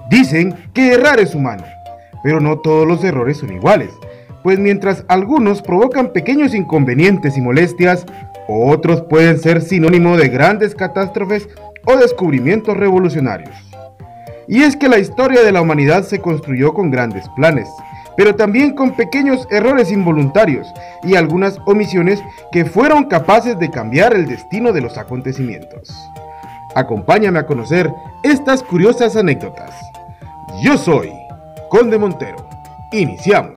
Dicen que errar es humano, pero no todos los errores son iguales, pues mientras algunos provocan pequeños inconvenientes y molestias, otros pueden ser sinónimo de grandes catástrofes o descubrimientos revolucionarios. Y es que la historia de la humanidad se construyó con grandes planes, pero también con pequeños errores involuntarios y algunas omisiones que fueron capaces de cambiar el destino de los acontecimientos. Acompáñame a conocer estas curiosas anécdotas. Yo soy Conde Montero. Iniciamos.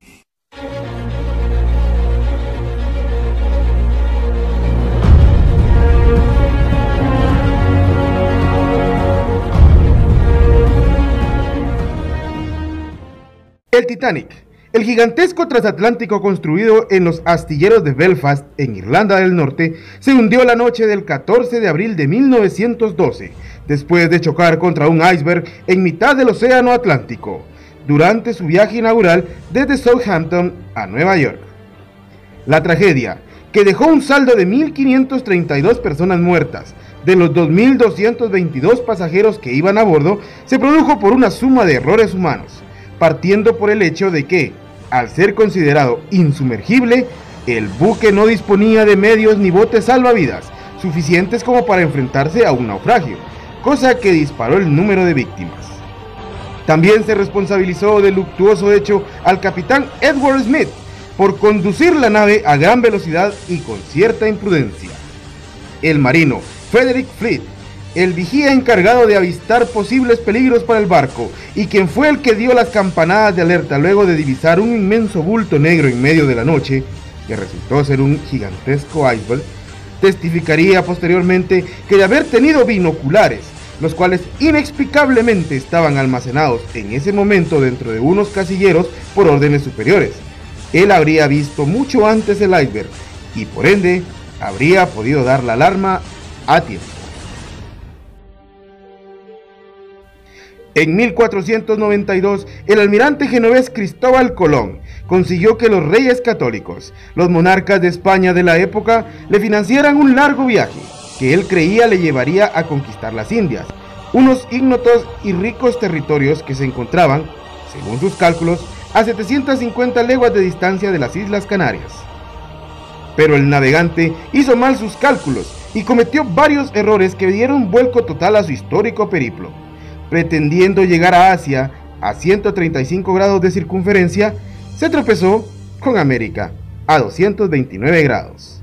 El Titanic, el gigantesco transatlántico construido en los astilleros de Belfast, en Irlanda del Norte, se hundió la noche del 14 de abril de 1912, después de chocar contra un iceberg en mitad del Océano Atlántico, durante su viaje inaugural desde Southampton a Nueva York. La tragedia, que dejó un saldo de 1.532 personas muertas, de los 2.222 pasajeros que iban a bordo, se produjo por una suma de errores humanos, partiendo por el hecho de que, al ser considerado insumergible, el buque no disponía de medios ni botes salvavidas suficientes como para enfrentarse a un naufragio, cosa que disparó el número de víctimas. También se responsabilizó del luctuoso hecho al capitán Edward Smith por conducir la nave a gran velocidad y con cierta imprudencia. El marino Frederick Fleet, el vigía encargado de avistar posibles peligros para el barco y quien fue el que dio las campanadas de alerta luego de divisar un inmenso bulto negro en medio de la noche, que resultó ser un gigantesco iceberg, testificaría posteriormente que de haber tenido binoculares, los cuales inexplicablemente estaban almacenados en ese momento dentro de unos casilleros por órdenes superiores, él habría visto mucho antes el iceberg y por ende habría podido dar la alarma a tiempo. En 1492, el almirante genovés Cristóbal Colón consiguió que los reyes católicos, los monarcas de España de la época, le financiaran un largo viaje que él creía le llevaría a conquistar las Indias, unos ignotos y ricos territorios que se encontraban, según sus cálculos, a 750 leguas de distancia de las Islas Canarias. Pero el navegante hizo mal sus cálculos y cometió varios errores que dieron vuelco total a su histórico periplo. Pretendiendo llegar a Asia a 135 grados de circunferencia, se tropezó con América a 229 grados.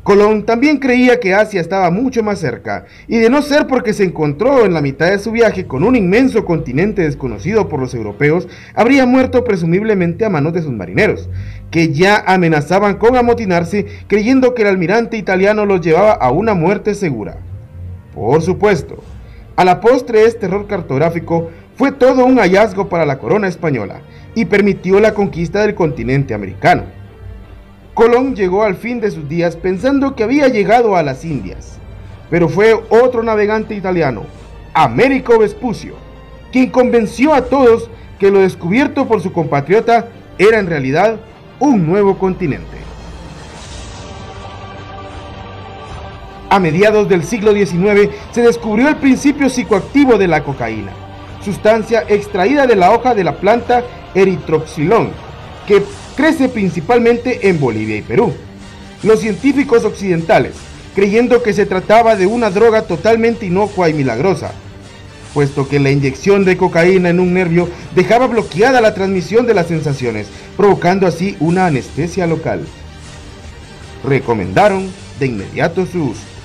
Colón también creía que Asia estaba mucho más cerca, y de no ser porque se encontró en la mitad de su viaje con un inmenso continente desconocido por los europeos, habría muerto presumiblemente a manos de sus marineros, que ya amenazaban con amotinarse creyendo que el almirante italiano los llevaba a una muerte segura. Por supuesto, a la postre este error cartográfico fue todo un hallazgo para la corona española y permitió la conquista del continente americano. Colón llegó al fin de sus días pensando que había llegado a las Indias, pero fue otro navegante italiano, Américo Vespucio, quien convenció a todos que lo descubierto por su compatriota era en realidad un nuevo continente. A mediados del siglo XIX se descubrió el principio psicoactivo de la cocaína, sustancia extraída de la hoja de la planta Erythrocylon, que crece principalmente en Bolivia y Perú. Los científicos occidentales, creyendo que se trataba de una droga totalmente inocua y milagrosa, puesto que la inyección de cocaína en un nervio dejaba bloqueada la transmisión de las sensaciones, provocando así una anestesia local, recomendaron de inmediato su uso.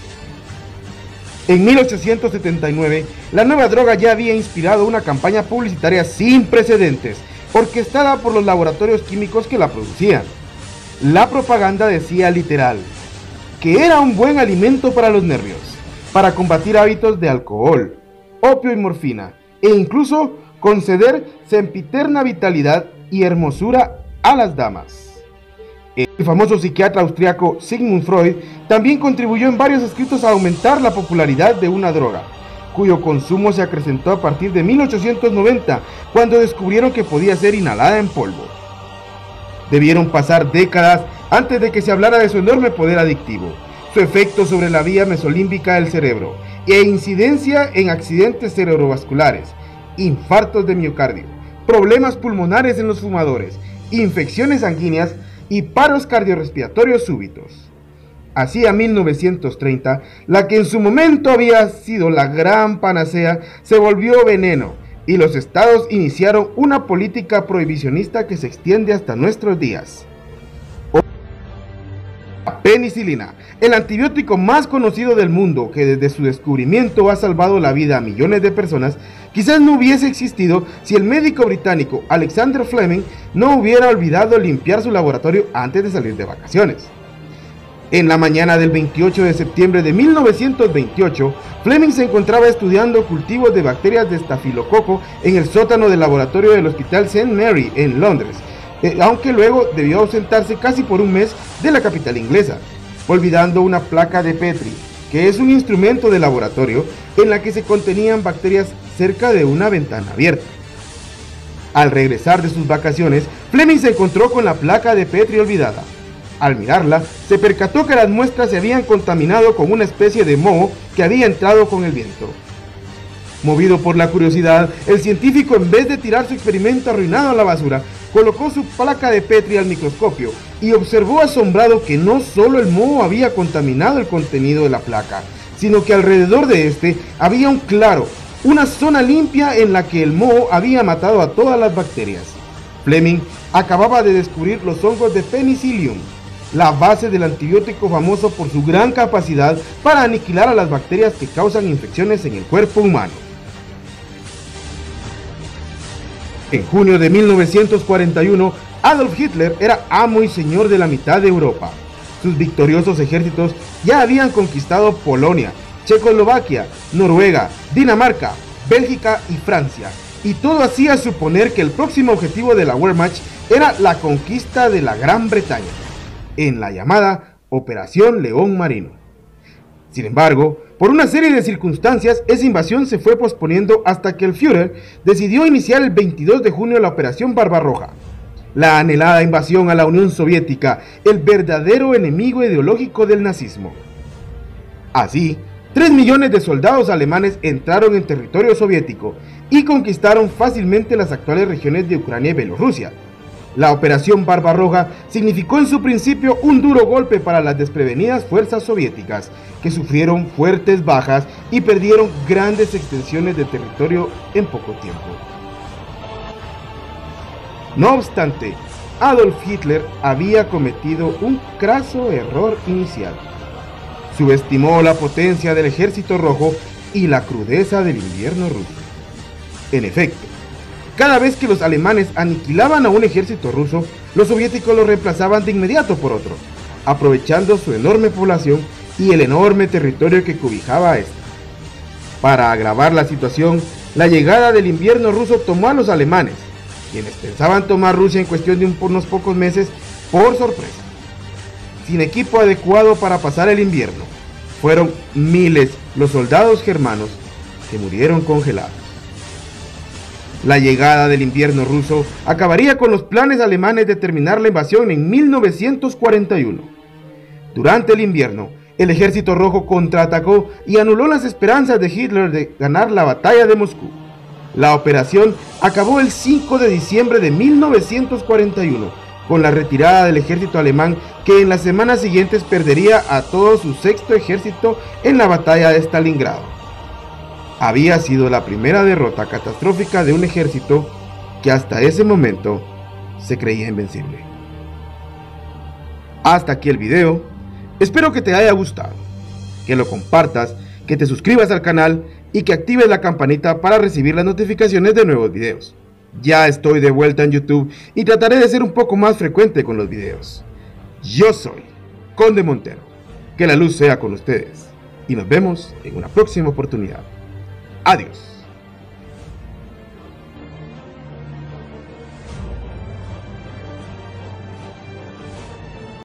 En 1879, la nueva droga ya había inspirado una campaña publicitaria sin precedentes, orquestada por los laboratorios químicos que la producían. La propaganda decía literal que era un buen alimento para los nervios, para combatir hábitos de alcohol, opio y morfina, e incluso conceder sempiterna vitalidad y hermosura a las damas. El famoso psiquiatra austriaco Sigmund Freud también contribuyó en varios escritos a aumentar la popularidad de una droga, cuyo consumo se acrecentó a partir de 1890, cuando descubrieron que podía ser inhalada en polvo. Debieron pasar décadas antes de que se hablara de su enorme poder adictivo, su efecto sobre la vía mesolímbica del cerebro e incidencia en accidentes cerebrovasculares, infartos de miocardio, problemas pulmonares en los fumadores, infecciones sanguíneas y paros cardiorrespiratorios súbitos. Hacia 1930, la que en su momento había sido la gran panacea se volvió veneno y los estados iniciaron una política prohibicionista que se extiende hasta nuestros días. La penicilina, el antibiótico más conocido del mundo que desde su descubrimiento ha salvado la vida a millones de personas, quizás no hubiese existido si el médico británico Alexander Fleming no hubiera olvidado limpiar su laboratorio antes de salir de vacaciones. En la mañana del 28 de septiembre de 1928, Fleming se encontraba estudiando cultivos de bacterias de estafilococo en el sótano del laboratorio del Hospital St. Mary en Londres, aunque luego debió ausentarse casi por un mes de la capital inglesa, olvidando una placa de Petri, que es un instrumento de laboratorio en la que se contenían bacterias cerca de una ventana abierta. Al regresar de sus vacaciones, Fleming se encontró con la placa de Petri olvidada. Al mirarla, se percató que las muestras se habían contaminado con una especie de moho que había entrado con el viento. Movido por la curiosidad, el científico, en vez de tirar su experimento arruinado a la basura, colocó su placa de Petri al microscopio y observó asombrado que no solo el moho había contaminado el contenido de la placa, sino que alrededor de este había un claro, una zona limpia en la que el moho había matado a todas las bacterias. Fleming acababa de descubrir los hongos de Penicillium, la base del antibiótico famoso por su gran capacidad para aniquilar a las bacterias que causan infecciones en el cuerpo humano. En junio de 1941, Adolf Hitler era amo y señor de la mitad de Europa. Sus victoriosos ejércitos ya habían conquistado Polonia, Checoslovaquia, Noruega, Dinamarca, Bélgica y Francia, y todo hacía suponer que el próximo objetivo de la Wehrmacht era la conquista de la Gran Bretaña, en la llamada Operación León Marino. Sin embargo, por una serie de circunstancias, esa invasión se fue posponiendo hasta que el Führer decidió iniciar el 22 de junio la Operación Barbarroja, la anhelada invasión a la Unión Soviética, el verdadero enemigo ideológico del nazismo. Así, 3 millones de soldados alemanes entraron en territorio soviético y conquistaron fácilmente las actuales regiones de Ucrania y Bielorrusia. La Operación Barbarroja significó en su principio un duro golpe para las desprevenidas fuerzas soviéticas, que sufrieron fuertes bajas y perdieron grandes extensiones de territorio en poco tiempo. No obstante, Adolf Hitler había cometido un craso error inicial. Subestimó la potencia del Ejército Rojo y la crudeza del invierno ruso. En efecto, cada vez que los alemanes aniquilaban a un ejército ruso, los soviéticos lo reemplazaban de inmediato por otro, aprovechando su enorme población y el enorme territorio que cobijaba a este. Para agravar la situación, la llegada del invierno ruso tomó a los alemanes, quienes pensaban tomar Rusia en cuestión de unos pocos meses, por sorpresa. Sin equipo adecuado para pasar el invierno, fueron miles los soldados germanos que murieron congelados. La llegada del invierno ruso acabaría con los planes alemanes de terminar la invasión en 1941. Durante el invierno, el Ejército Rojo contraatacó y anuló las esperanzas de Hitler de ganar la batalla de Moscú. La operación acabó el 5 de diciembre de 1941, con la retirada del ejército alemán, que en las semanas siguientes perdería a todo su sexto ejército en la batalla de Stalingrado. Había sido la primera derrota catastrófica de un ejército que hasta ese momento se creía invencible. Hasta aquí el video. Espero que te haya gustado, que lo compartas, que te suscribas al canal y que actives la campanita para recibir las notificaciones de nuevos videos. Ya estoy de vuelta en YouTube y trataré de ser un poco más frecuente con los videos. Yo soy Conde Montero. Que la luz sea con ustedes y nos vemos en una próxima oportunidad. Adiós.